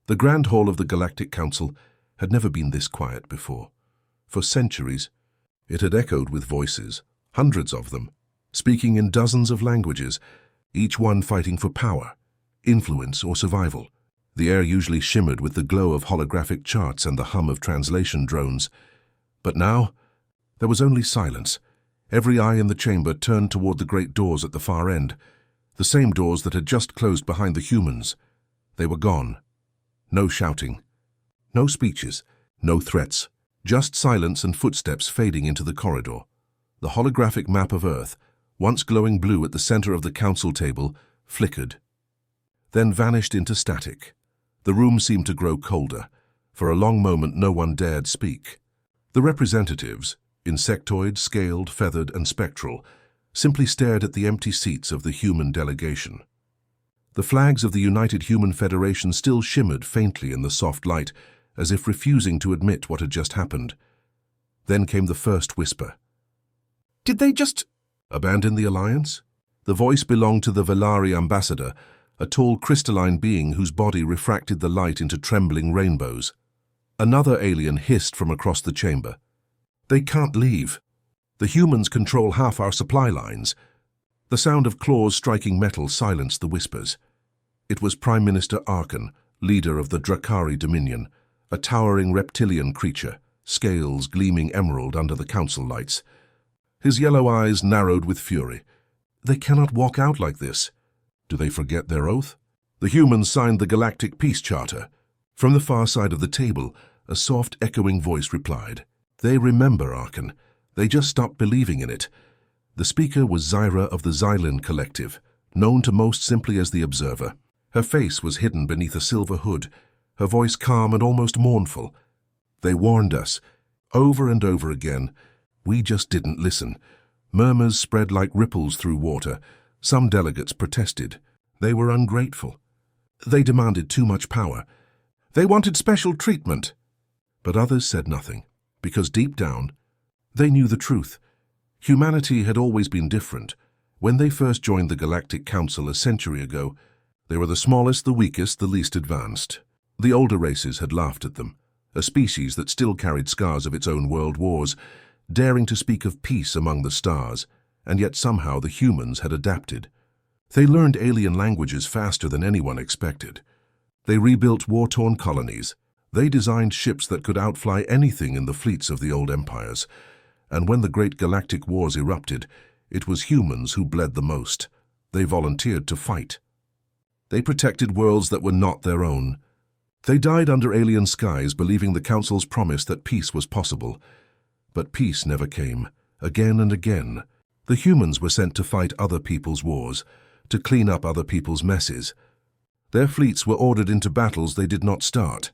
The Grand Hall of the Galactic Council had never been this quiet before. For centuries, it had echoed with voices, hundreds of them, speaking in dozens of languages, each one fighting for power, influence, or survival. The air usually shimmered with the glow of holographic charts and the hum of translation drones. But now, there was only silence. Every eye in the chamber turned toward the great doors at the far end, the same doors that had just closed behind the humans. They were gone. No shouting, no speeches, no threats, just silence and footsteps fading into the corridor. The holographic map of Earth, once glowing blue at the center of the council table, flickered, then vanished into static. The room seemed to grow colder. For a long moment, no one dared speak. The representatives, insectoid, scaled, feathered, and spectral, simply stared at the empty seats of the human delegation. The flags of the United Human Federation still shimmered faintly in the soft light, as if refusing to admit what had just happened. Then came the first whisper. "Did they just abandon the alliance?" The voice belonged to the Velari ambassador, a tall crystalline being whose body refracted the light into trembling rainbows. Another alien hissed from across the chamber. "They can't leave. The humans control half our supply lines." The sound of claws striking metal silenced the whispers. It was Prime Minister Arkan, leader of the Drakari Dominion, a towering reptilian creature, scales gleaming emerald under the council lights. His yellow eyes narrowed with fury. "They cannot walk out like this. Do they forget their oath?" The humans signed the Galactic Peace Charter. From the far side of the table, a soft, echoing voice replied. "They remember, Arkan. They just stopped believing in it." The speaker was Zyra of the Xylin Collective, known to most simply as the Observer. Her face was hidden beneath a silver hood, her voice calm and almost mournful. "They warned us, over and over again. We just didn't listen." Murmurs spread like ripples through water. Some delegates protested. They were ungrateful. They demanded too much power. They wanted special treatment. But others said nothing, because deep down, they knew the truth. Humanity had always been different. When they first joined the Galactic Council a century ago, they were the smallest, the weakest, the least advanced. The older races had laughed at them, a species that still carried scars of its own world wars, daring to speak of peace among the stars, and yet somehow the humans had adapted. They learned alien languages faster than anyone expected. They rebuilt war-torn colonies. They designed ships that could outfly anything in the fleets of the old empires. And when the great galactic wars erupted, it was humans who bled the most. They volunteered to fight. They protected worlds that were not their own. They died under alien skies, believing the Council's promise that peace was possible. But peace never came. Again and again, the humans were sent to fight other people's wars, to clean up other people's messes. Their fleets were ordered into battles they did not start.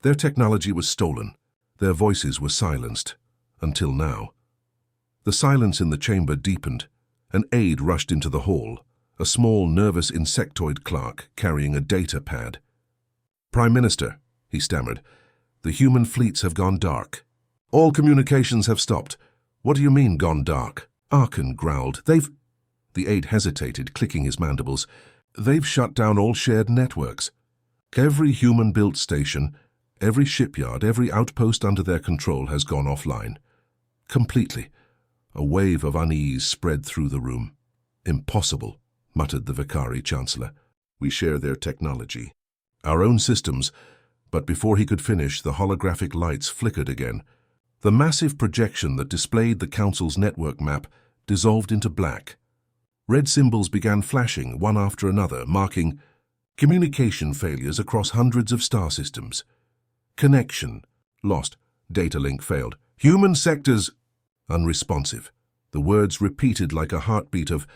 Their technology was stolen. Their voices were silenced. Until now. The silence in the chamber deepened. An aide rushed into the hall, a small, nervous insectoid clerk carrying a data pad. "Prime Minister," he stammered, "the human fleets have gone dark. All communications have stopped." "What do you mean, gone dark?" Arkan growled. "They've—" The aide hesitated, clicking his mandibles. "They've shut down all shared networks. Every human-built station, every shipyard, every outpost under their control has gone offline. Completely." A wave of unease spread through the room. "Impossible," muttered the Vicari Chancellor. "We share their technology. Our own systems." But before he could finish, the holographic lights flickered again. The massive projection that displayed the Council's network map dissolved into black. Red symbols began flashing, one after another, marking communication failures across hundreds of star systems. Connection lost. Data link failed. Human sectors unresponsive. The words repeated like a heartbeat of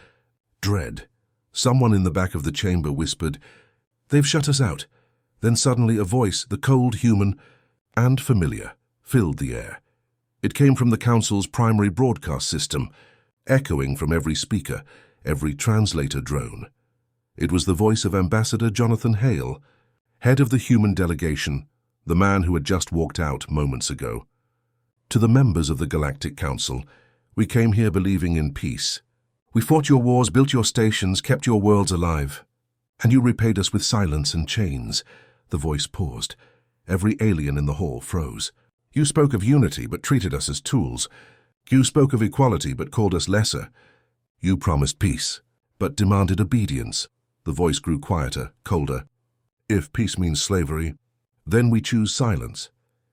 dread. Someone in the back of the chamber whispered, "They've shut us out." Then suddenly a voice, the cold, human, and familiar, filled the air. It came from the Council's primary broadcast system, echoing from every speaker, every translator drone. It was the voice of Ambassador Jonathan Hale, head of the human delegation, the man who had just walked out moments ago. "To the members of the Galactic Council, we came here believing in peace. We fought your wars, built your stations, kept your worlds alive. And you repaid us with silence and chains. The voice paused. Every alien in the hall froze. You spoke of unity but treated us as tools. You spoke of equality but called us lesser. You promised peace, but demanded obedience. The voice grew quieter, colder. If peace means slavery, then we choose silence.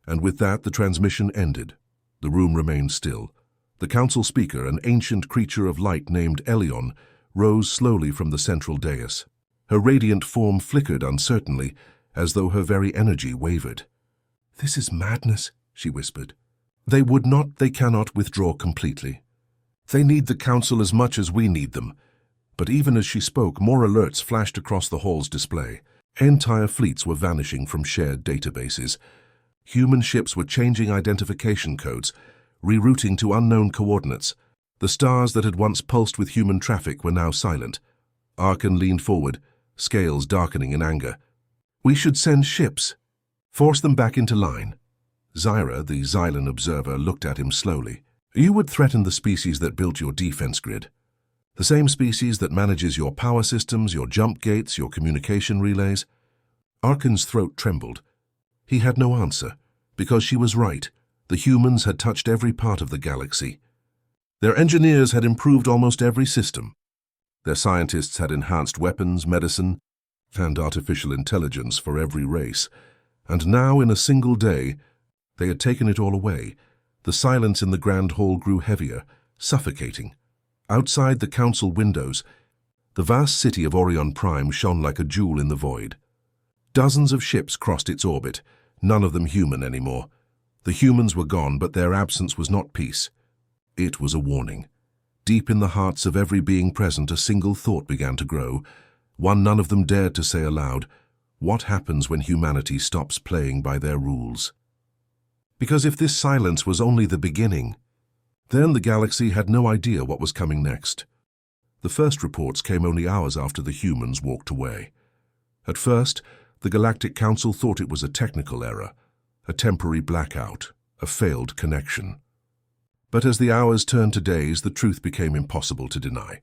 And with that, the transmission ended. The room remained still. The council speaker, an ancient creature of light named Elion, rose slowly from the central dais. Her radiant form flickered uncertainly, as though her very energy wavered. "This is madness," she whispered. They cannot withdraw completely. They need the council as much as we need them." But even as she spoke, more alerts flashed across the hall's display. Entire fleets were vanishing from shared databases. Human ships were changing identification codes, rerouting to unknown coordinates. The stars that had once pulsed with human traffic were now silent. Arkan leaned forward, scales darkening in anger. "We should send ships. Force them back into line." Zyra, the Xylan observer, looked at him slowly. "You would threaten the species that built your defense grid. The same species that manages your power systems, your jump gates, your communication relays." Arkan's throat trembled. He had no answer, because she was right. The humans had touched every part of the galaxy. Their engineers had improved almost every system. Their scientists had enhanced weapons, medicine, and artificial intelligence for every race. And now, in a single day, they had taken it all away. The silence in the grand hall grew heavier, suffocating. Outside the council windows, the vast city of Orion Prime shone like a jewel in the void. Dozens of ships crossed its orbit, none of them human anymore. The humans were gone, but their absence was not peace. It was a warning. Deep in the hearts of every being present, a single thought began to grow, one none of them dared to say aloud: what happens when humanity stops playing by their rules? Because if this silence was only the beginning, then the galaxy had no idea what was coming next. The first reports came only hours after the humans walked away. At first, the Galactic Council thought it was a technical error, a temporary blackout, a failed connection. But as the hours turned to days, the truth became impossible to deny.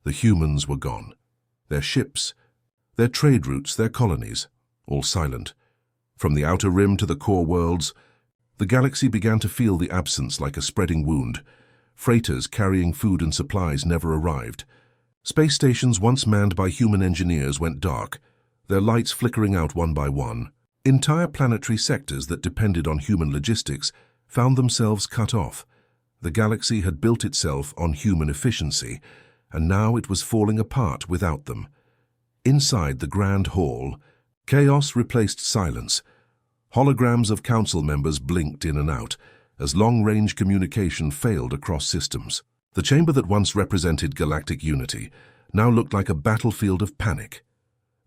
The humans were gone. Their ships, their trade routes, their colonies, all silent. From the outer rim to the core worlds, the galaxy began to feel the absence like a spreading wound. Freighters carrying food and supplies never arrived. Space stations once manned by human engineers went dark, their lights flickering out one by one. Entire planetary sectors that depended on human logistics found themselves cut off. The galaxy had built itself on human efficiency, and now it was falling apart without them. Inside the grand hall, chaos replaced silence. Holograms of council members blinked in and out, as long-range communication failed across systems. The chamber that once represented galactic unity now looked like a battlefield of panic.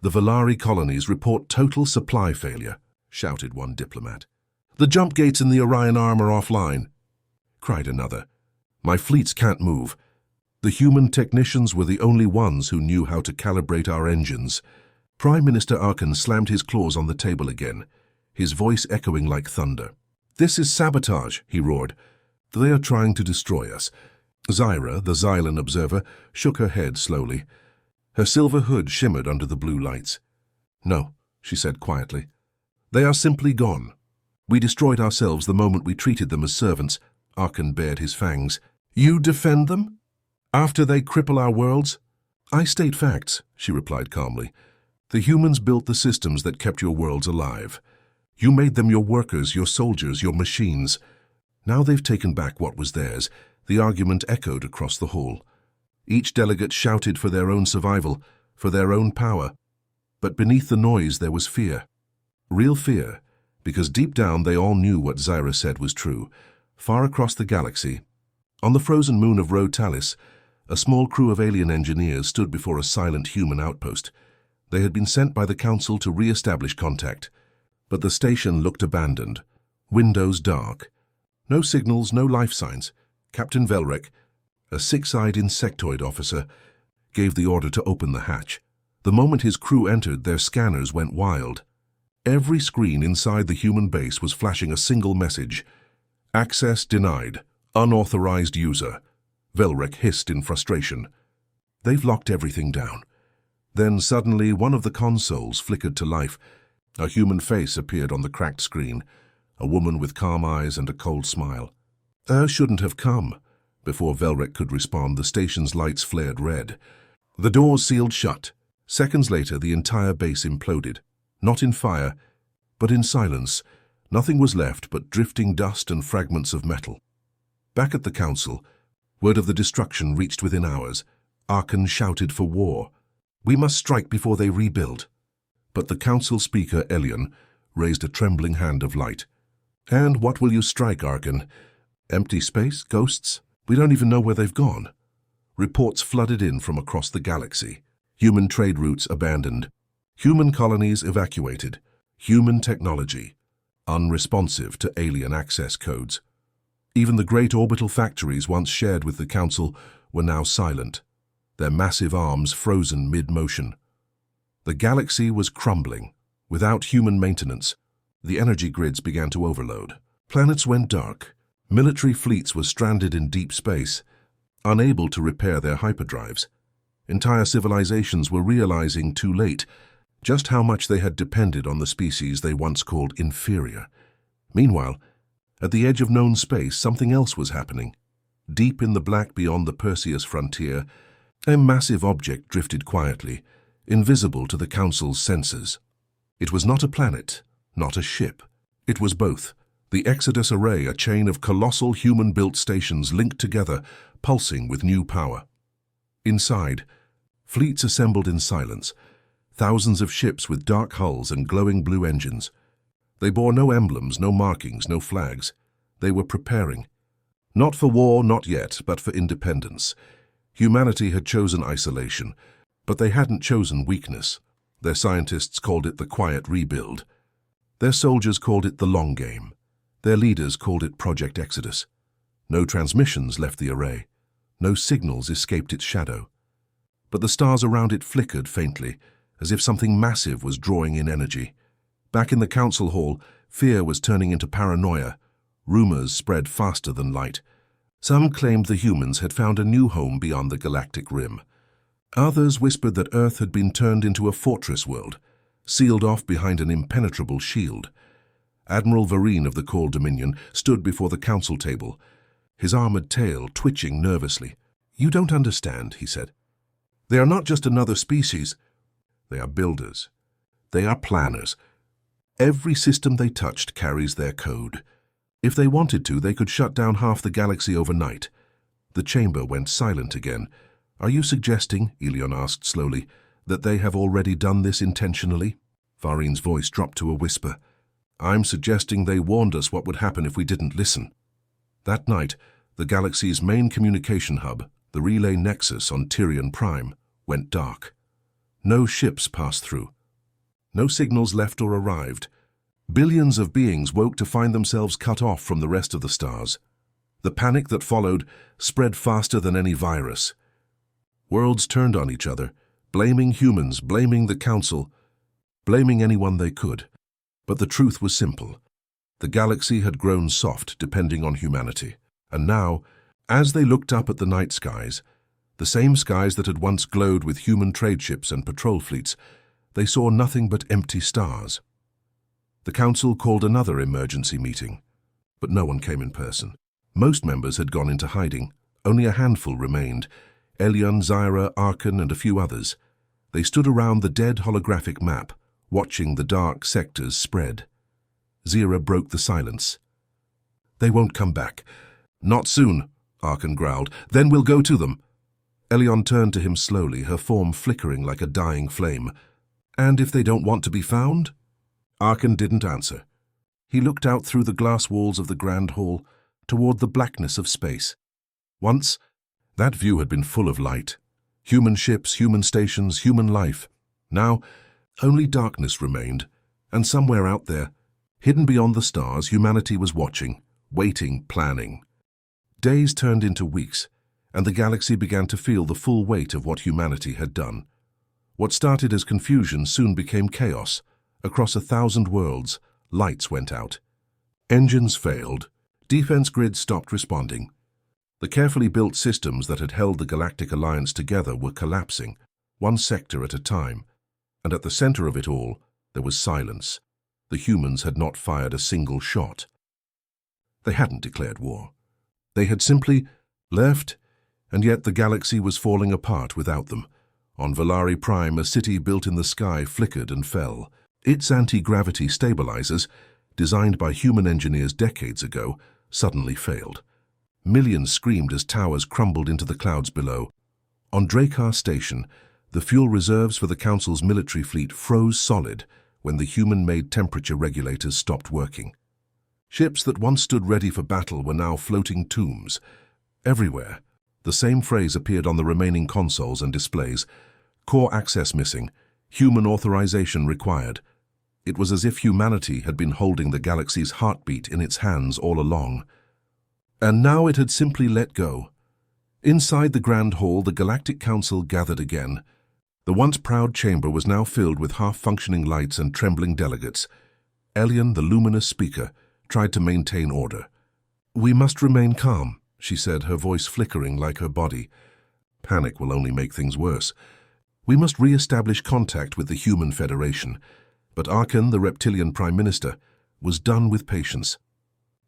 "The Valari colonies report total supply failure," shouted one diplomat. "The jump gates in the Orion Arm are offline," cried another. "My fleets can't move. The human technicians were the only ones who knew how to calibrate our engines." Prime Minister Arkan slammed his claws on the table again, his voice echoing like thunder. "This is sabotage," he roared. "They are trying to destroy us." Zyra, the Xylan observer, shook her head slowly. Her silver hood shimmered under the blue lights. "No," she said quietly. "They are simply gone. We destroyed ourselves the moment we treated them as servants." Arkan bared his fangs. "You defend them? After they cripple our worlds?" "I state facts," she replied calmly. "The humans built the systems that kept your worlds alive. You made them your workers, your soldiers, your machines. Now they've taken back what was theirs." The argument echoed across the hall. Each delegate shouted for their own survival, for their own power. But beneath the noise there was fear. Real fear, because deep down they all knew what Zyra said was true. Far across the galaxy, on the frozen moon of Talis, a small crew of alien engineers stood before a silent human outpost. They had been sent by the Council to re-establish contact. But the station looked abandoned, windows dark. No signals, no life signs. Captain Velrek, a six-eyed insectoid officer, gave the order to open the hatch. The moment his crew entered, their scanners went wild. Every screen inside the human base was flashing a single message: "Access denied. Unauthorized user." Velrek hissed in frustration. "They've locked everything down." Then suddenly one of the consoles flickered to life. A human face appeared on the cracked screen, a woman with calm eyes and a cold smile. Shouldn't have come." Before Velrek could respond, the station's lights flared red. The doors sealed shut. Seconds later, the entire base imploded. Not in fire, but in silence. Nothing was left but drifting dust and fragments of metal. Back at the council, word of the destruction reached within hours. Arkan shouted for war. "We must strike before they rebuild." But the council speaker, Elion, raised a trembling hand of light. "And what will you strike, Arkan? Empty space? Ghosts? We don't even know where they've gone." Reports flooded in from across the galaxy. Human trade routes abandoned. Human colonies evacuated. Human technology unresponsive to alien access codes. Even the great orbital factories once shared with the Council were now silent, their massive arms frozen mid-motion. The galaxy was crumbling. Without human maintenance, the energy grids began to overload. Planets went dark. Military fleets were stranded in deep space, unable to repair their hyperdrives. Entire civilizations were realizing too late just how much they had depended on the species they once called inferior. Meanwhile, at the edge of known space, something else was happening. Deep in the black beyond the Perseus frontier, a massive object drifted quietly, invisible to the Council's senses. It was not a planet, not a ship. It was both. The Exodus Array, a chain of colossal human-built stations linked together, pulsing with new power. Inside, fleets assembled in silence, thousands of ships with dark hulls and glowing blue engines. They bore no emblems, no markings, no flags. They were preparing. Not for war, not yet, but for independence. Humanity had chosen isolation, but they hadn't chosen weakness. Their scientists called it the quiet rebuild. Their soldiers called it the long game. Their leaders called it Project Exodus. No transmissions left the array. No signals escaped its shadow. But the stars around it flickered faintly, as if something massive was drawing in energy. Back in the council hall, fear was turning into paranoia. Rumors spread faster than light. Some claimed the humans had found a new home beyond the galactic rim. Others whispered that Earth had been turned into a fortress world, sealed off behind an impenetrable shield. Admiral Varine of the Core Dominion stood before the council table, his armored tail twitching nervously. "You don't understand," he said. "They are not just another species. They are builders. They are planners. Every system they touched carries their code. If they wanted to, they could shut down half the galaxy overnight." The chamber went silent again. "Are you suggesting," Elion asked slowly, "that they have already done this intentionally?" Varine's voice dropped to a whisper. "I'm suggesting they warned us what would happen if we didn't listen." That night, the galaxy's main communication hub, the relay nexus on Tyrion Prime, went dark. No ships passed through. No signals left or arrived. Billions of beings woke to find themselves cut off from the rest of the stars. The panic that followed spread faster than any virus. Worlds turned on each other, blaming humans, blaming the Council, blaming anyone they could. But the truth was simple. The galaxy had grown soft, depending on humanity. And now, as they looked up at the night skies, the same skies that had once glowed with human trade ships and patrol fleets, they saw nothing but empty stars. The Council called another emergency meeting, but no one came in person. Most members had gone into hiding. Only a handful remained: Elion, Zyra, Arkan, and a few others. They stood around the dead holographic map, watching the dark sectors spread. Zyra broke the silence. "They won't come back." "Not soon," Arkan growled. "Then we'll go to them." Elion turned to him slowly, her form flickering like a dying flame. "And if they don't want to be found?" Arkan didn't answer. He looked out through the glass walls of the Grand Hall toward the blackness of space. Once, that view had been full of light. Human ships, human stations, human life. Now, only darkness remained, and somewhere out there, hidden beyond the stars, humanity was watching, waiting, planning. Days turned into weeks, and the galaxy began to feel the full weight of what humanity had done. What started as confusion soon became chaos. Across 1,000 worlds, lights went out. Engines failed. Defense grids stopped responding. The carefully built systems that had held the Galactic Alliance together were collapsing, one sector at a time. And at the center of it all, There was silence. The humans had not fired a single shot. They hadn't declared war. They had simply left, and yet the galaxy was falling apart without them. On Valari Prime, a city built in the sky flickered and fell. Its anti-gravity stabilizers, designed by human engineers decades ago, suddenly failed. Millions screamed as towers crumbled into the clouds below. On Drakkar Station, the fuel reserves for the Council's military fleet froze solid when the human-made temperature regulators stopped working. Ships that once stood ready for battle were now floating tombs. Everywhere, the same phrase appeared on the remaining consoles and displays: core access missing, human authorization required. It was as if humanity had been holding the galaxy's heartbeat in its hands all along. And now it had simply let go. Inside the Grand Hall, the Galactic Council gathered again. The once proud chamber was now filled with half-functioning lights and trembling delegates. Elion, the luminous speaker, tried to maintain order. "We must remain calm," she said, her voice flickering like her body. "Panic will only make things worse. We must re-establish contact with the Human Federation." But Arkan, the reptilian Prime Minister, was done with patience.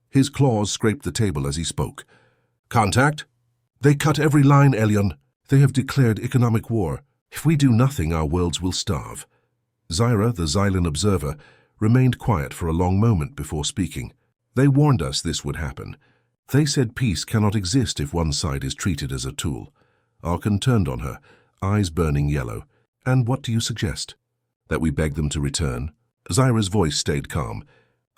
His claws scraped the table as he spoke. "Contact? They cut every line, Elion. They have declared economic war. If we do nothing, our worlds will starve." Zyra, the Xylan observer, remained quiet for a long moment before speaking. "They warned us this would happen. They said peace cannot exist if one side is treated as a tool." Arkan turned on her, eyes burning yellow. "And what do you suggest? That we beg them to return?" Zyra's voice stayed calm.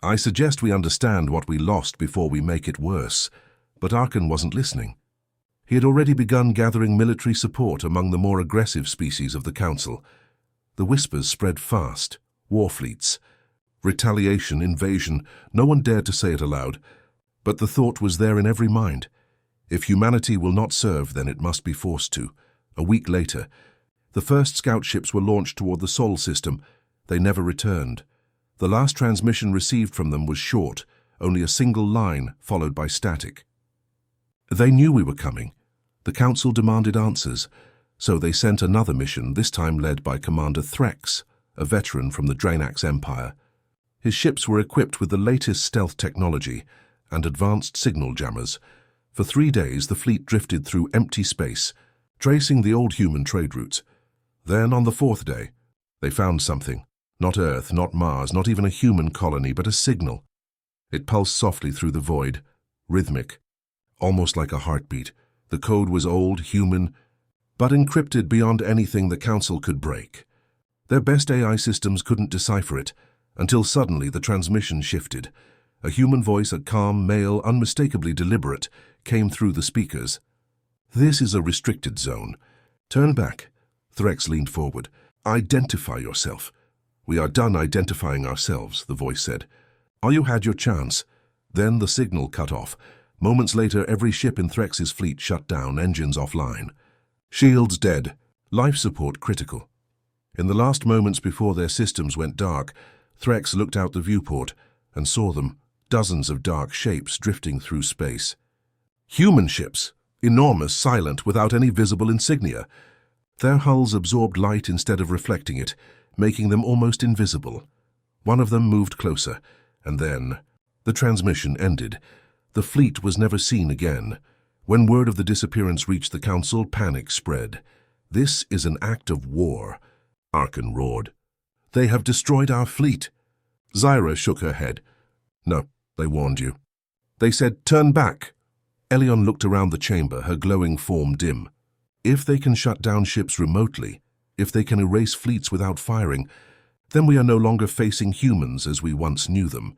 "I suggest we understand what we lost before we make it worse." But Arkan wasn't listening. He had already begun gathering military support among the more aggressive species of the Council. The whispers spread fast. War fleets. Retaliation, invasion. No one dared to say it aloud. But the thought was there in every mind. If humanity will not serve, then it must be forced to. A week later, the first scout ships were launched toward the Sol system. They never returned. The last transmission received from them was short, only a single line followed by static. They knew we were coming. The Council demanded answers, so they sent another mission, this time led by Commander Threx, a veteran from the Draenax Empire. His ships were equipped with the latest stealth technology and advanced signal jammers. For 3 days, the fleet drifted through empty space, tracing the old human trade routes. Then, on the 4th day, they found something. Not Earth, not Mars, not even a human colony, but a signal. It pulsed softly through the void, rhythmic, almost like a heartbeat. The code was old, human, but encrypted beyond anything the Council could break. Their best AI systems couldn't decipher it, until suddenly the transmission shifted. A human voice, a calm, male, unmistakably deliberate, came through the speakers. "This is a restricted zone. Turn back." Threx leaned forward. "Identify yourself." "We are done identifying ourselves," the voice said. "Oh, you had your chance." Then the signal cut off. Moments later, every ship in Threx's fleet shut down, engines offline. Shields dead, life support critical. In the last moments before their systems went dark, Threx looked out the viewport and saw them, dozens of dark shapes drifting through space. Human ships, enormous, silent, without any visible insignia. Their hulls absorbed light instead of reflecting it, making them almost invisible. One of them moved closer, and then the transmission ended. The fleet was never seen again. When word of the disappearance reached the Council, panic spread. "This is an act of war," Arkan roared. "They have destroyed our fleet." Zyra shook her head. "No, they warned you. They said, 'Turn back.'" Elion looked around the chamber, her glowing form dim. "If they can shut down ships remotely, if they can erase fleets without firing, then we are no longer facing humans as we once knew them."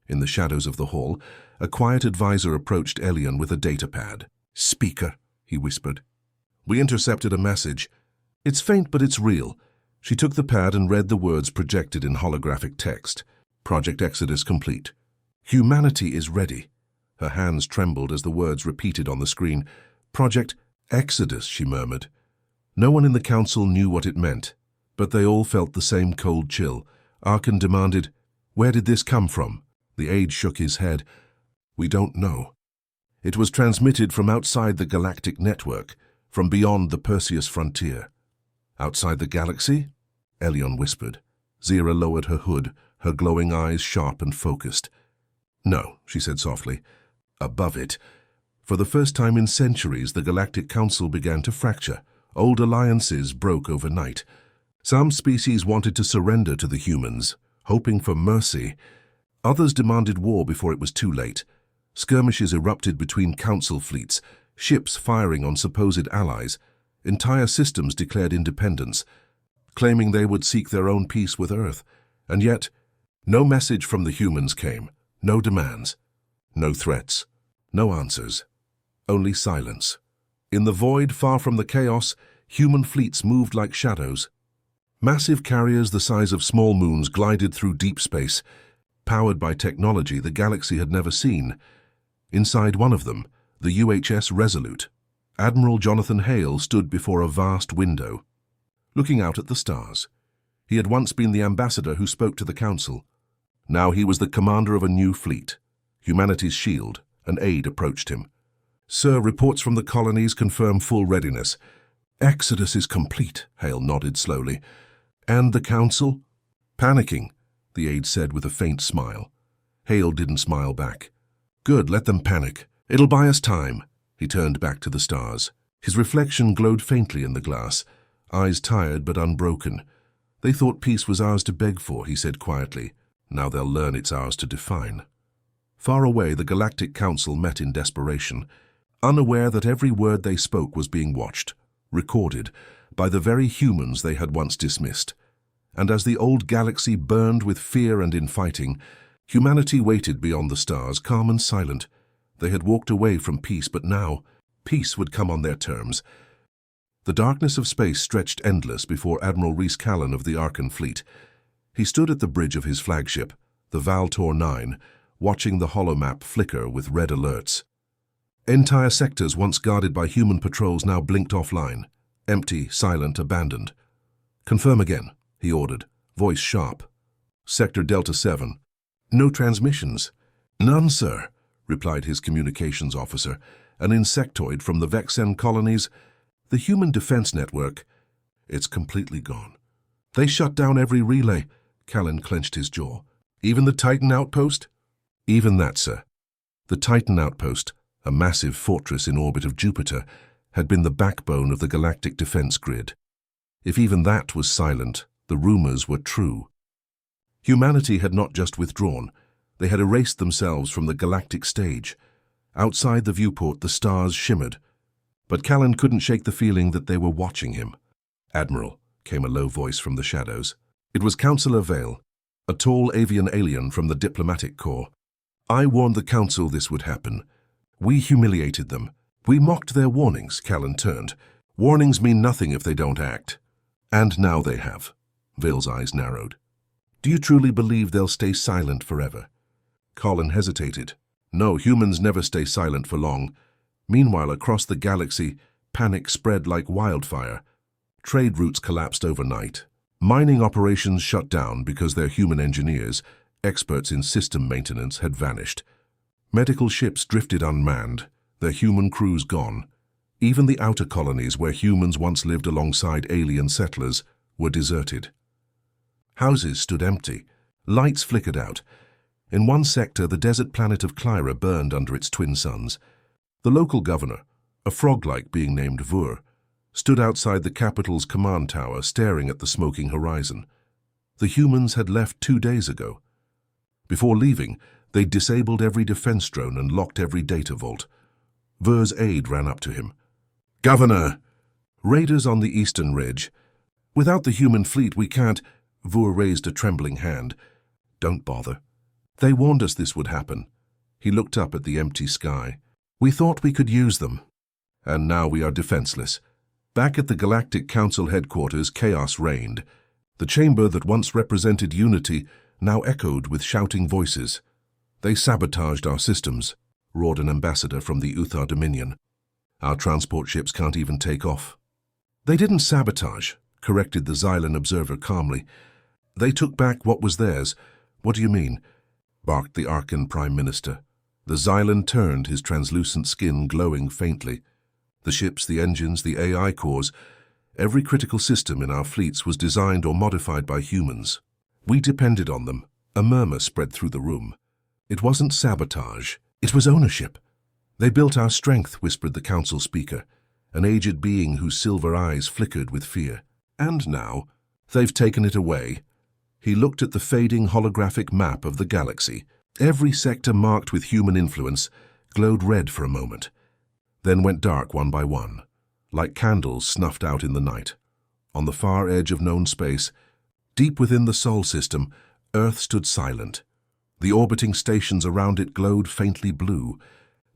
In the shadows of the hall, a quiet advisor approached Elion with a datapad. "Speaker," he whispered. "We intercepted a message. It's faint, but it's real." She took the pad and read the words projected in holographic text. "Project Exodus complete. Humanity is ready." Her hands trembled as the words repeated on the screen. "Project Exodus," she murmured. No one in the Council knew what it meant, but they all felt the same cold chill. Arkan demanded, "Where did this come from?" The aide shook his head. "We don't know. It was transmitted from outside the galactic network, from beyond the Perseus frontier." "Outside the galaxy?" Elion whispered. Zira lowered her hood, her glowing eyes sharp and focused. "No," she said softly. "Above it." For the first time in centuries, the Galactic Council began to fracture. Old alliances broke overnight. Some species wanted to surrender to the humans, hoping for mercy. Others demanded war before it was too late. Skirmishes erupted between council fleets, ships firing on supposed allies. Entire systems declared independence, claiming they would seek their own peace with Earth. And yet, no message from the humans came. No demands. No threats. No answers. Only silence. In the void, far from the chaos, human fleets moved like shadows. Massive carriers the size of small moons glided through deep space, powered by technology the galaxy had never seen. Inside one of them, the UHS Resolute, Admiral Jonathan Hale stood before a vast window, looking out at the stars. He had once been the ambassador who spoke to the Council. Now he was the commander of a new fleet, humanity's shield. An aide approached him. "Sir, reports from the colonies confirm full readiness." "Exodus is complete," Hale nodded slowly. "And the Council?" "Panicking," the aide said with a faint smile. Hale didn't smile back. "Good, let them panic. It'll buy us time." He turned back to the stars. His reflection glowed faintly in the glass, eyes tired but unbroken. "They thought peace was ours to beg for," he said quietly. "Now they'll learn it's ours to define." Far away, the Galactic Council met in desperation, unaware that every word they spoke was being watched, recorded, by the very humans they had once dismissed. And as the old galaxy burned with fear and infighting, humanity waited beyond the stars, calm and silent. They had walked away from peace, but now, peace would come on their terms. The darkness of space stretched endless before Admiral Rhys Callan of the Arkan fleet. He stood at the bridge of his flagship, the Valtor 9, watching the holomap flicker with red alerts. Entire sectors once guarded by human patrols now blinked offline, empty, silent, abandoned. "Confirm again," he ordered, voice sharp. "Sector Delta 7. No transmissions." "None, sir," replied his communications officer, an insectoid from the Vexen colonies. "The Human Defense Network, it's completely gone. They shut down every relay." Callan clenched his jaw. "Even the Titan outpost?" "Even that, sir." The Titan outpost, a massive fortress in orbit of Jupiter, had been the backbone of the galactic defense grid. If even that was silent, the rumors were true. Humanity had not just withdrawn, they had erased themselves from the galactic stage. Outside the viewport, the stars shimmered. But Callan couldn't shake the feeling that they were watching him. "Admiral," came a low voice from the shadows. It was Councillor Vale, a tall avian alien from the diplomatic corps. "I warned the Council this would happen. We humiliated them. We mocked their warnings," Callan turned. "Warnings mean nothing if they don't act. And now they have." Vale's eyes narrowed. "Do you truly believe they'll stay silent forever?" Colin hesitated. "No, humans never stay silent for long." Meanwhile, across the galaxy, panic spread like wildfire. Trade routes collapsed overnight. Mining operations shut down because their human engineers, experts in system maintenance, had vanished. Medical ships drifted unmanned, their human crews gone. Even the outer colonies, where humans once lived alongside alien settlers, were deserted. Houses stood empty. Lights flickered out. In one sector, the desert planet of Clyra burned under its twin suns. The local governor, a frog-like being named Vur, stood outside the capital's command tower, staring at the smoking horizon. The humans had left 2 days ago. Before leaving, they disabled every defense drone and locked every data vault. Vur's aide ran up to him. "Governor!" "Raiders on the eastern ridge. Without the human fleet, we can't—" Vur raised a trembling hand. "Don't bother. They warned us this would happen." He looked up at the empty sky. "We thought we could use them. And now we are defenseless." Back at the Galactic Council headquarters, chaos reigned. The chamber that once represented unity now echoed with shouting voices. "They sabotaged our systems," roared an ambassador from the Uthar Dominion. "Our transport ships can't even take off." "They didn't sabotage," corrected the Xylan observer calmly. "They took back what was theirs." "What do you mean?" barked the Arkan Prime Minister. The Xylan turned, his translucent skin glowing faintly. "The ships, the engines, the AI cores, every critical system in our fleets was designed or modified by humans. We depended on them. A murmur spread through the room. It wasn't sabotage. It was ownership. They built our strength, whispered the council speaker, an aged being whose silver eyes flickered with fear. And now, they've taken it away. He looked at the fading holographic map of the galaxy. Every sector marked with human influence glowed red for a moment, then went dark one by one, like candles snuffed out in the night. On the far edge of known space, deep within the Sol system, Earth stood silent. The orbiting stations around it glowed faintly blue,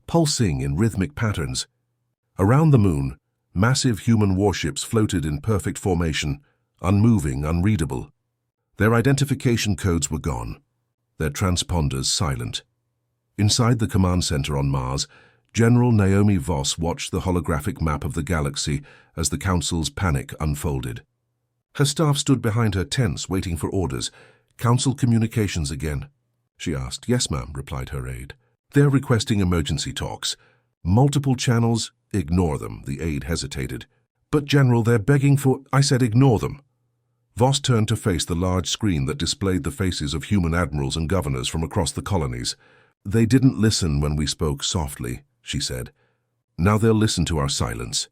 pulsing in rhythmic patterns. Around the moon, massive human warships floated in perfect formation, unmoving, unreadable. Their identification codes were gone, their transponders silent. Inside the command center on Mars, General Naomi Voss watched the holographic map of the galaxy as the Council's panic unfolded. Her staff stood behind her tense, waiting for orders. "Council communications again?" she asked. "Yes, ma'am," replied her aide. "They're requesting emergency talks. Multiple channels." "Ignore them," the aide hesitated. "But, General, they're begging for—" "I said ignore them." Voss turned to face the large screen that displayed the faces of human admirals and governors from across the colonies. "They didn't listen when we spoke softly," she said. "Now they'll listen to our silence."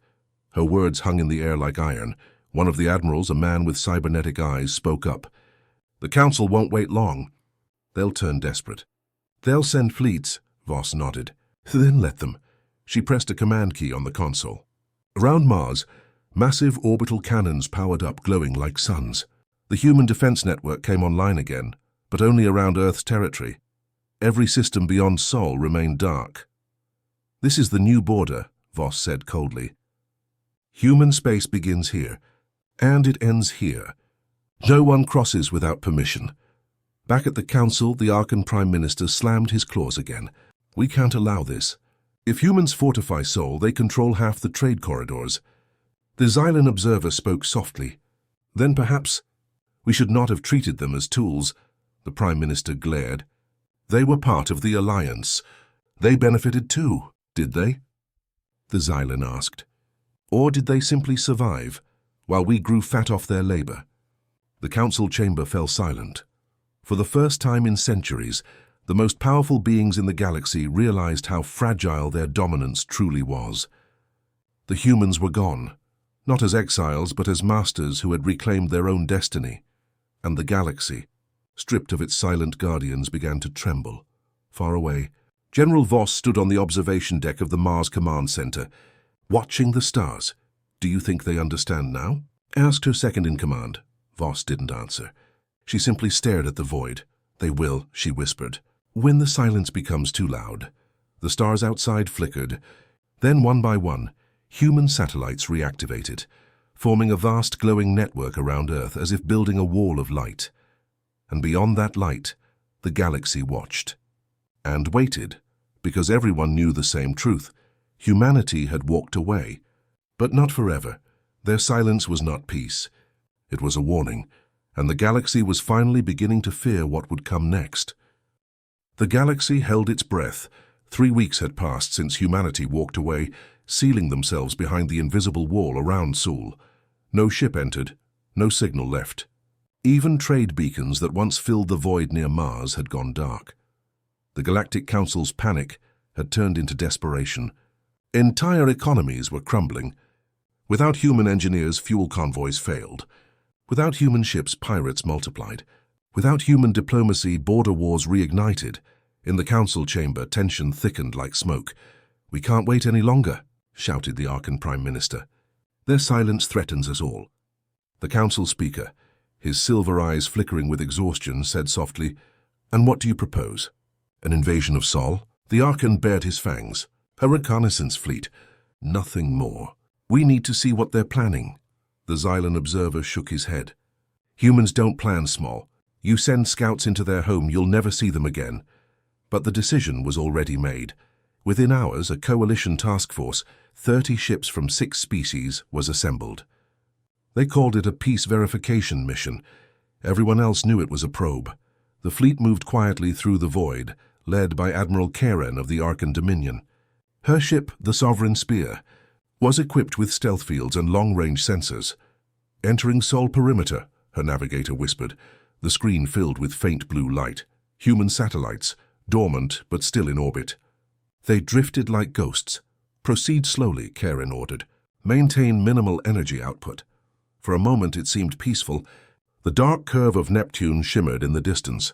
Her words hung in the air like iron. One of the admirals, a man with cybernetic eyes, spoke up. "The Council won't wait long. They'll turn desperate." "They'll send fleets," Voss nodded. "Then let them." She pressed a command key on the console. Around Mars, massive orbital cannons powered up, glowing like suns. The human defense network came online again, but only around Earth's territory. Every system beyond Sol remained dark. "This is the new border," Voss said coldly. "Human space begins here, and it ends here. No one crosses without permission." Back at the Council, the Arkan Prime Minister slammed his claws again. "We can't allow this. If humans fortify Sol, they control half the trade corridors." The Xylan observer spoke softly. "Then perhaps we should not have treated them as tools." The Prime Minister glared. "They were part of the Alliance. They benefited too, did they?" The Xylan asked. "Or did they simply survive, while we grew fat off their labor?" The council chamber fell silent. For the first time in centuries, the most powerful beings in the galaxy realized how fragile their dominance truly was. The humans were gone, not as exiles but as masters who had reclaimed their own destiny. And the galaxy, stripped of its silent guardians, began to tremble. Far away, General Voss stood on the observation deck of the Mars Command Center, watching the stars. "Do you think they understand now?" asked her second-in-command. Voss didn't answer. She simply stared at the void. "They will," she whispered. When the silence becomes too loud, the stars outside flickered. Then, one by one, human satellites reactivated, forming a vast glowing network around Earth as if building a wall of light. And beyond that light, the galaxy watched. And waited, because everyone knew the same truth. Humanity had walked away. But not forever. Their silence was not peace. It was a warning, and the galaxy was finally beginning to fear what would come next. The galaxy held its breath. 3 weeks had passed since humanity walked away, sealing themselves behind the invisible wall around Sol. No ship entered, no signal left. Even trade beacons that once filled the void near Mars had gone dark. The Galactic Council's panic had turned into desperation. Entire economies were crumbling. Without human engineers, fuel convoys failed. Without human ships, pirates multiplied. Without human diplomacy, border wars reignited. In the council chamber, tension thickened like smoke. "We can't wait any longer," shouted the Arkan Prime Minister. "Their silence threatens us all." The council speaker, his silver eyes flickering with exhaustion, said softly, "And what do you propose? An invasion of Sol?" The Arkan bared his fangs. "A reconnaissance fleet. Nothing more. We need to see what they're planning." The Xylan observer shook his head. "Humans don't plan small. You send scouts into their home, you'll never see them again." But the decision was already made. Within hours, a coalition task force, 30 ships from 6 species, was assembled. They called it a peace verification mission. Everyone else knew it was a probe. The fleet moved quietly through the void, led by Admiral Karen of the Arkan Dominion. Her ship, the Sovereign Spear, was equipped with stealth fields and long-range sensors. "Entering Sol perimeter," her navigator whispered. The screen filled with faint blue light. Human satellites, dormant but still in orbit. They drifted like ghosts. Proceed slowly, Karen ordered. Maintain minimal energy output. For a moment it seemed peaceful. The dark curve of Neptune shimmered in the distance.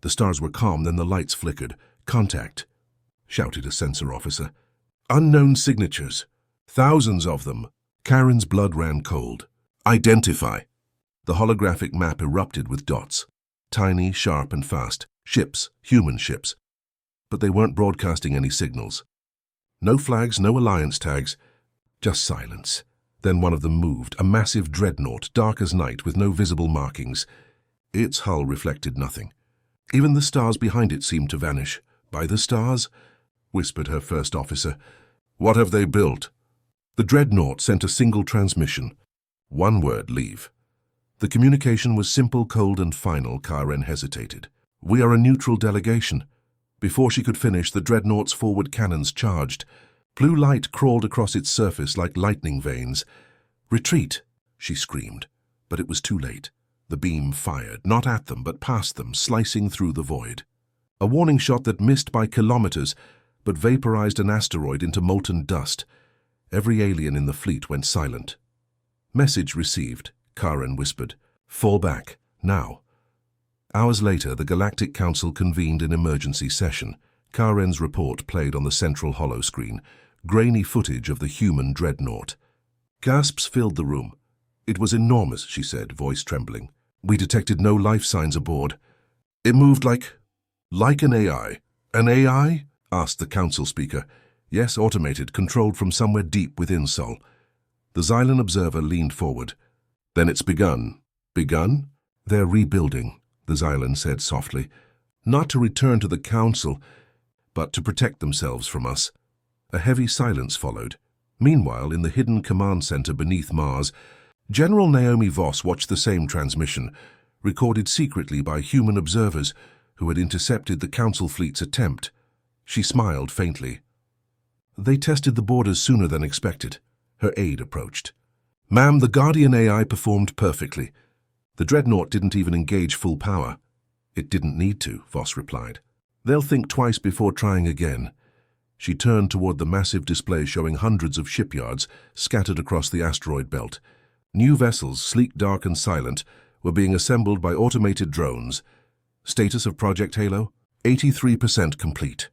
The stars were calm, then the lights flickered. Contact, shouted a sensor officer. Unknown signatures. Thousands of them. Karen's blood ran cold. Identify. The holographic map erupted with dots. Tiny, sharp, and fast. Ships, human ships. But they weren't broadcasting any signals. No flags, no alliance tags. Just silence. Then one of them moved, a massive dreadnought, dark as night, with no visible markings. Its hull reflected nothing. Even the stars behind it seemed to vanish. By the stars? Whispered her first officer. What have they built? The dreadnought sent a single transmission. One word, leave. The communication was simple, cold, and final. Karen hesitated. We are a neutral delegation. Before she could finish, the dreadnought's forward cannons charged. Blue light crawled across its surface like lightning veins. Retreat, she screamed. But it was too late. The beam fired, not at them, but past them, slicing through the void. A warning shot that missed by kilometers, but vaporized an asteroid into molten dust. Every alien in the fleet went silent. Message received, Karen whispered. Fall back, now. Hours later, the Galactic Council convened an emergency session. Karen's report played on the central holoscreen, grainy footage of the human dreadnought. Gasps filled the room. It was enormous, she said, voice trembling. We detected no life signs aboard. It moved like an AI. An AI? Asked the council speaker. Yes, automated, controlled from somewhere deep within Sol. The Xylan observer leaned forward. Then it's begun. Begun? They're rebuilding, the Xylan said softly. Not to return to the council, but to protect themselves from us. A heavy silence followed. Meanwhile, in the hidden command center beneath Mars, General Naomi Voss watched the same transmission, recorded secretly by human observers who had intercepted the council fleet's attempt. She smiled faintly. They tested the borders sooner than expected. Her aide approached. Ma'am, the Guardian AI performed perfectly. The dreadnought didn't even engage full power. It didn't need to, Voss replied. They'll think twice before trying again. She turned toward the massive display showing hundreds of shipyards scattered across the asteroid belt. New vessels, sleek, dark, and silent, were being assembled by automated drones. Status of Project Halo? 83% complete.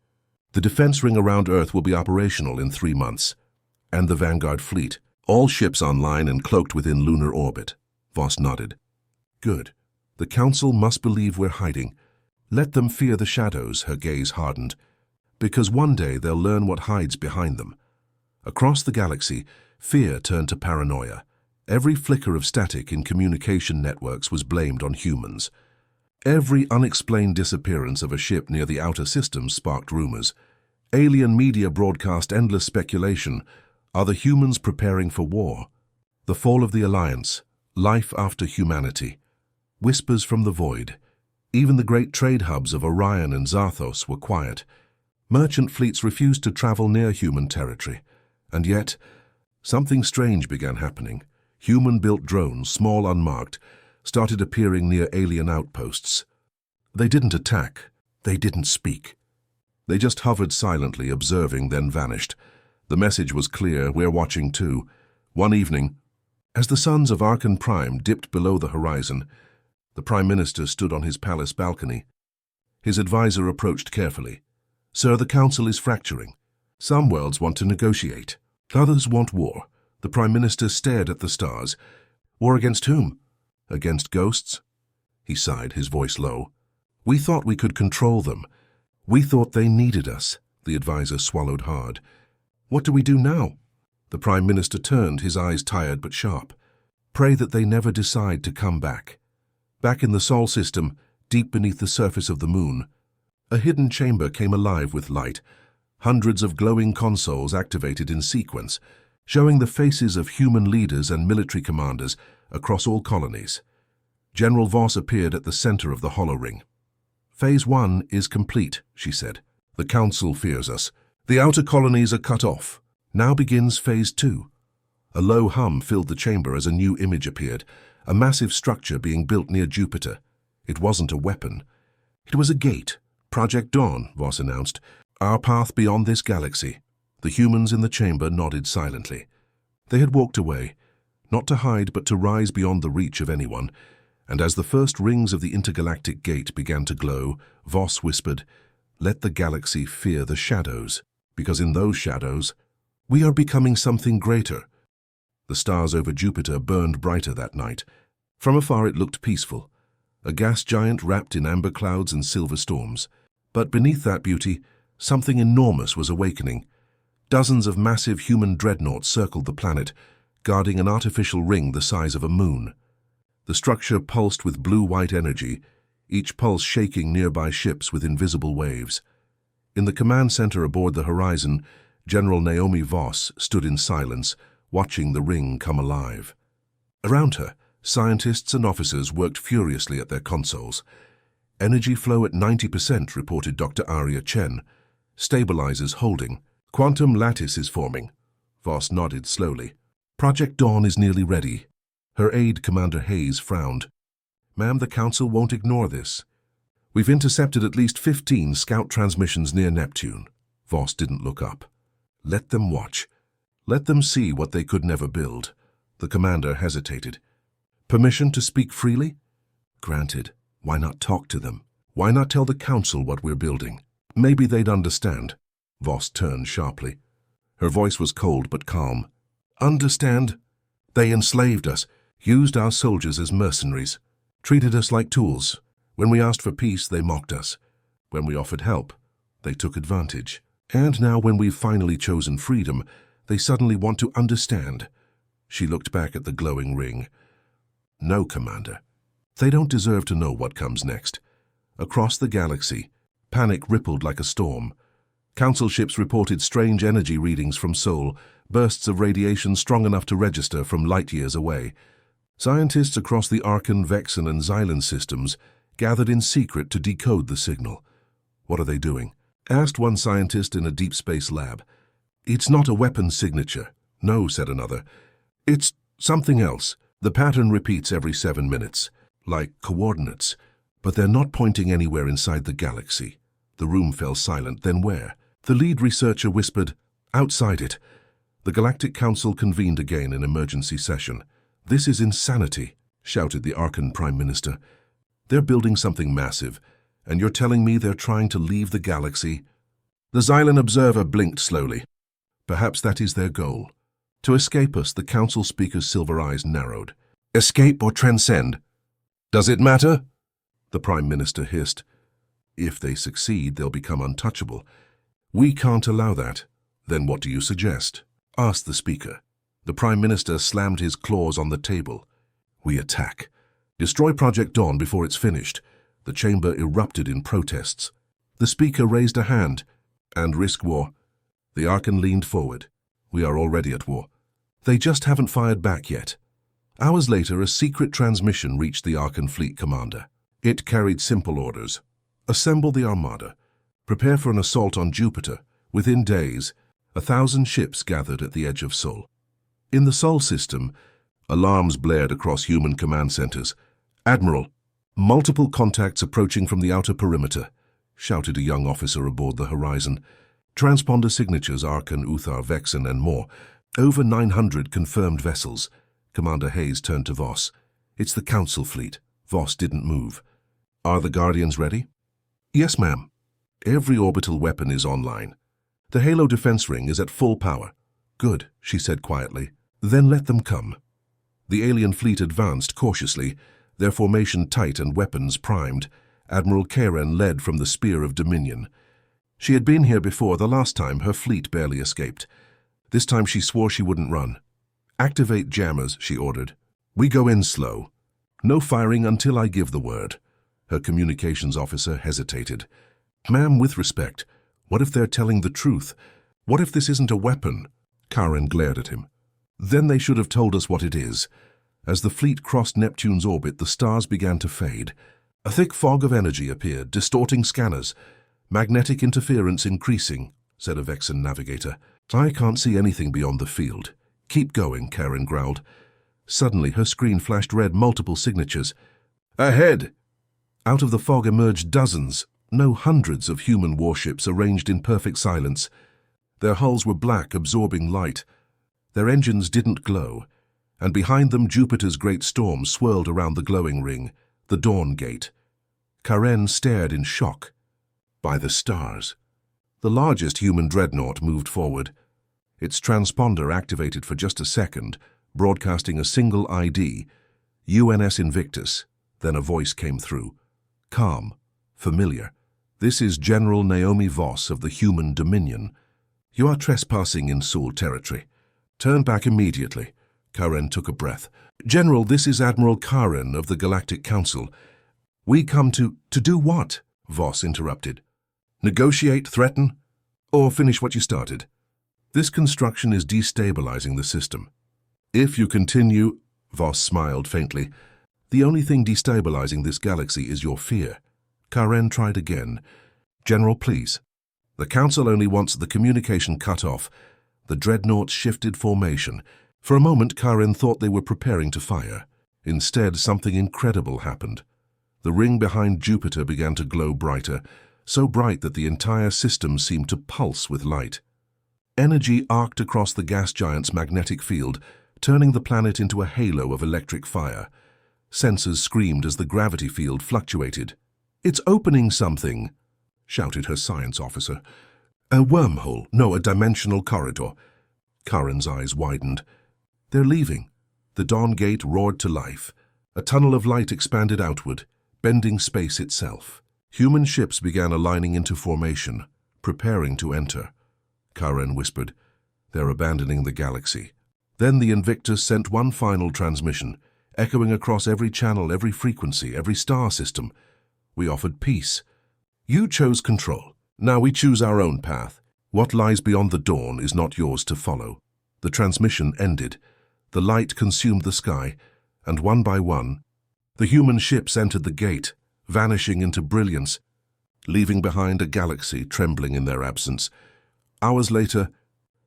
The defense ring around Earth will be operational in 3 months. And the Vanguard fleet, all ships online and cloaked within lunar orbit. Voss nodded. Good. The Council must believe we're hiding. Let them fear the shadows, her gaze hardened. Because one day they'll learn what hides behind them. Across the galaxy, fear turned to paranoia. Every flicker of static in communication networks was blamed on humans. Every unexplained disappearance of a ship near the outer systems sparked rumors. Alien media broadcast endless speculation. Are the humans preparing for war? The fall of the Alliance. Life after humanity. Whispers from the void. Even the great trade hubs of Orion and Zarthos were quiet. Merchant fleets refused to travel near human territory. And yet, something strange began happening. Human-built drones, small unmarked, started appearing near alien outposts. They didn't attack. They didn't speak. They just hovered silently, observing, then vanished. The message was clear, we're watching too. One evening, as the suns of Arkan Prime dipped below the horizon, the Prime Minister stood on his palace balcony. His advisor approached carefully. Sir, the Council is fracturing. Some worlds want to negotiate. Others want war. The Prime Minister stared at the stars. War against whom? Against ghosts? He sighed, his voice low. We thought we could control them. We thought they needed us. The advisor swallowed hard. What do we do now? The Prime Minister turned, his eyes tired but sharp. Pray that they never decide to come back. Back in the Sol system, deep beneath the surface of the moon, a hidden chamber came alive with light. Hundreds of glowing consoles activated in sequence, showing the faces of human leaders and military commanders across all colonies. General Voss appeared at the center of the hollow ring. Phase 1 is complete, she said. The Council fears us. The outer colonies are cut off. Now begins Phase 2. A low hum filled the chamber as a new image appeared, a massive structure being built near Jupiter. It wasn't a weapon. It was a gate. Project Dawn, Voss announced. Our path beyond this galaxy. The humans in the chamber nodded silently. They had walked away, not to hide but to rise beyond the reach of anyone, and as the first rings of the intergalactic gate began to glow, Voss whispered, "Let the galaxy fear the shadows, because in those shadows, we are becoming something greater." The stars over Jupiter burned brighter that night. From afar it looked peaceful, a gas giant wrapped in amber clouds and silver storms. But beneath that beauty, something enormous was awakening. Dozens of massive human dreadnoughts circled the planet, guarding an artificial ring the size of a moon. The structure pulsed with blue-white energy, each pulse shaking nearby ships with invisible waves. In the command center aboard the Horizon, General Naomi Voss stood in silence, watching the ring come alive. Around her, scientists and officers worked furiously at their consoles. Energy flow at 90%, reported Dr. Arya Chen. Stabilizers holding. Quantum lattice is forming. Voss nodded slowly. Project Dawn is nearly ready. Her aide, Commander Hayes, frowned. Ma'am, the Council won't ignore this. We've intercepted at least 15 scout transmissions near Neptune. Voss didn't look up. Let them watch. Let them see what they could never build. The commander hesitated. Permission to speak freely? Granted. Why not talk to them? Why not tell the Council what we're building? Maybe they'd understand. Voss turned sharply. Her voice was cold but calm. Understand? They enslaved us, used our soldiers as mercenaries, treated us like tools. When we asked for peace, they mocked us. When we offered help, they took advantage. And now when we've finally chosen freedom, they suddenly want to understand. She looked back at the glowing ring. No, Commander. They don't deserve to know what comes next. Across the galaxy, panic rippled like a storm. Council ships reported strange energy readings from Sol, bursts of radiation strong enough to register from light years away. Scientists across the Arkan, Vexen, and Xylan systems gathered in secret to decode the signal. What are they doing? Asked one scientist in a deep space lab. It's not a weapon signature. No, said another. It's something else. The pattern repeats every 7 minutes, like coordinates, but they're not pointing anywhere inside the galaxy. The room fell silent. Then where? The lead researcher whispered, outside it. The Galactic Council convened again in emergency session. This is insanity, shouted the Arkan Prime Minister. They're building something massive, and you're telling me they're trying to leave the galaxy? The Xylan observer blinked slowly. Perhaps that is their goal. To escape us, the Council speaker's silver eyes narrowed. Escape or transcend? Does it matter? The Prime Minister hissed. If they succeed, they'll become untouchable. We can't allow that. Then what do you suggest? Asked the speaker. The Prime Minister slammed his claws on the table. We attack. Destroy Project Dawn before it's finished. The chamber erupted in protests. The speaker raised a hand. And risk war. The Arkan leaned forward. We are already at war. They just haven't fired back yet. Hours later, a secret transmission reached the Arkan fleet commander. It carried simple orders. Assemble the armada. Prepare for an assault on Jupiter. Within days, 1,000 ships gathered at the edge of Sol. In the Sol system, alarms blared across human command centers. Admiral, multiple contacts approaching from the outer perimeter, shouted a young officer aboard the Horizon. Transponder signatures Arkan, Uthar, Vexen, and more. Over 900 confirmed vessels. Commander Hayes turned to Voss. It's the Council fleet. Voss didn't move. Are the Guardians ready? Yes, ma'am. Every orbital weapon is online. The Halo defense ring is at full power. Good, she said quietly. Then let them come. The alien fleet advanced cautiously, their formation tight and weapons primed. Admiral Karen led from the Spear of Dominion. She had been here before. The last time her fleet barely escaped. This time she swore she wouldn't run. Activate jammers, she ordered. We go in slow. No firing until I give the word. Her communications officer hesitated. Ma'am, with respect, what if they're telling the truth? What if this isn't a weapon? Karen glared at him. Then they should have told us what it is. As the fleet crossed Neptune's orbit, the stars began to fade. A thick fog of energy appeared, distorting scanners. Magnetic interference increasing, said a Vexen navigator. I can't see anything beyond the field. Keep going, Karen growled. Suddenly, her screen flashed red, multiple signatures. Ahead! Out of the fog emerged dozens, no hundreds of human warships arranged in perfect silence. Their hulls were black, absorbing light. Their engines didn't glow, and behind them Jupiter's great storm swirled around the glowing ring, the Dawn Gate. Karen stared in shock. By the stars. The largest human dreadnought moved forward. Its transponder activated for just a second, broadcasting a single ID, UNS Invictus. Then a voice came through. Calm, familiar. This is General Naomi Voss of the Human Dominion. You are trespassing in Sol territory. Turn back immediately. Karen took a breath. General, this is Admiral Karen of the Galactic Council. We come to do what? Voss interrupted. Negotiate, threaten, or finish what you started. This construction is destabilizing the system. If you continue, Voss smiled faintly, the only thing destabilizing this galaxy is your fear. Karen tried again. General, please. The Council only wants the communication cut off. The dreadnought shifted formation. For a moment, Karen thought they were preparing to fire. Instead, something incredible happened. The ring behind Jupiter began to glow brighter, so bright that the entire system seemed to pulse with light. Energy arced across the gas giant's magnetic field, turning the planet into a halo of electric fire. Sensors screamed as the gravity field fluctuated. It's opening something, shouted her science officer. A wormhole, no, a dimensional corridor. Karen's eyes widened. They're leaving. The Dawn Gate roared to life. A tunnel of light expanded outward, bending space itself. Human ships began aligning into formation, preparing to enter. Karen whispered, They're abandoning the galaxy. Then the Invictus sent one final transmission, echoing across every channel, every frequency, every star system. We offered peace. You chose control. Now we choose our own path. What lies beyond the dawn is not yours to follow. The transmission ended. The light consumed the sky, and one by one, the human ships entered the gate, vanishing into brilliance, leaving behind a galaxy trembling in their absence. Hours later,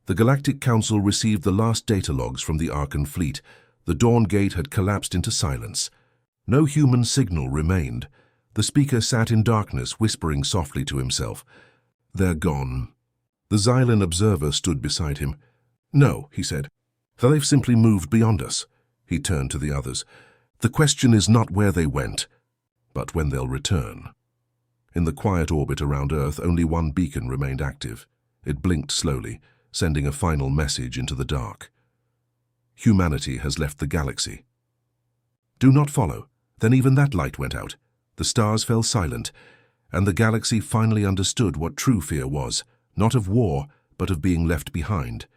the Galactic Council received the last data logs from the Arkan fleet. The Dawn Gate had collapsed into silence. No human signal remained. The speaker sat in darkness, whispering softly to himself. They're gone. The Xylan observer stood beside him. No, he said. They've simply moved beyond us. He turned to the others. The question is not where they went, but when they'll return. In the quiet orbit around Earth, only one beacon remained active. It blinked slowly, sending a final message into the dark. Humanity has left the galaxy. Do not follow. Then even that light went out. The stars fell silent, and the galaxy finally understood what true fear was, not of war, but of being left behind.